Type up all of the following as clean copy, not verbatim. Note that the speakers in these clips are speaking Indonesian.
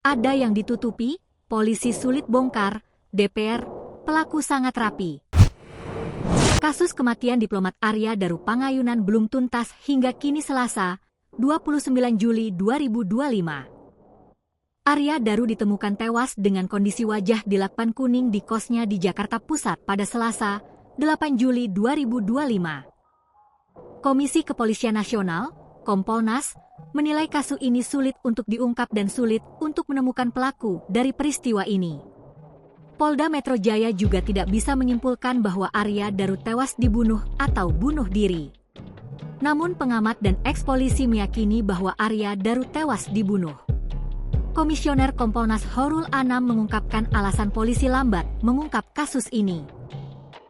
Ada yang ditutupi, polisi sulit bongkar, DPR, pelaku sangat rapi. Kasus kematian diplomat Arya Daru Pangayunan belum tuntas hingga kini Selasa, 29 Juli 2025. Arya Daru ditemukan tewas dengan kondisi wajah di lakban kuning di kosnya di Jakarta Pusat pada Selasa, 8 Juli 2025. Komisi Kepolisian Nasional, Kompolnas, menilai kasus ini sulit untuk diungkap dan sulit untuk menemukan pelaku dari peristiwa ini. Polda Metro Jaya juga tidak bisa menyimpulkan bahwa Arya Daru tewas dibunuh atau bunuh diri. Namun pengamat dan eks-polisi meyakini bahwa Arya Daru tewas dibunuh. Komisioner Kompolnas Horul Anam mengungkapkan alasan polisi lambat mengungkap kasus ini.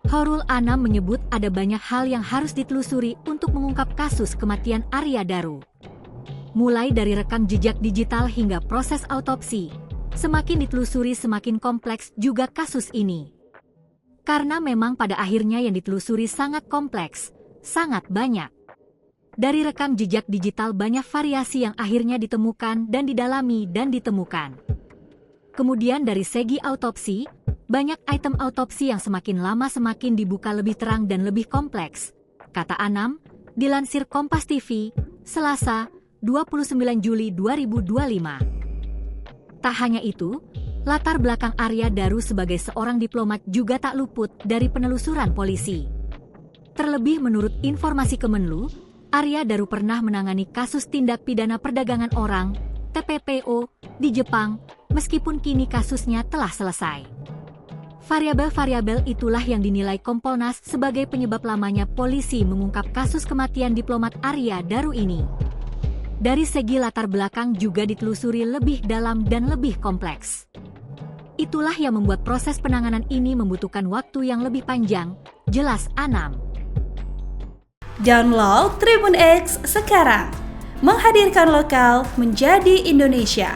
Horul Anam menyebut ada banyak hal yang harus ditelusuri untuk mengungkap kasus kematian Arya Daru. Mulai dari rekam jejak digital hingga proses autopsi, semakin ditelusuri semakin kompleks juga kasus ini. Karena memang pada akhirnya yang ditelusuri sangat kompleks, sangat banyak. Dari rekam jejak digital banyak variasi yang akhirnya ditemukan dan didalami dan ditemukan. Kemudian dari segi autopsi, banyak item autopsi yang semakin lama semakin dibuka lebih terang dan lebih kompleks, kata Anam, dilansir Kompas TV, Selasa, 29 Juli 2025. Tak hanya itu, latar belakang Arya Daru sebagai seorang diplomat juga tak luput dari penelusuran polisi. Terlebih menurut informasi Kemenlu, Arya Daru pernah menangani kasus tindak pidana perdagangan orang, TPPO, di Jepang, meskipun kini kasusnya telah selesai. Variabel-variabel itulah yang dinilai Kompolnas sebagai penyebab lamanya polisi mengungkap kasus kematian diplomat Arya Daru ini. Dari segi latar belakang juga ditelusuri lebih dalam dan lebih kompleks. Itulah yang membuat proses penanganan ini membutuhkan waktu yang lebih panjang, jelas Anam. Download Tribun X sekarang, menghadirkan lokal menjadi Indonesia.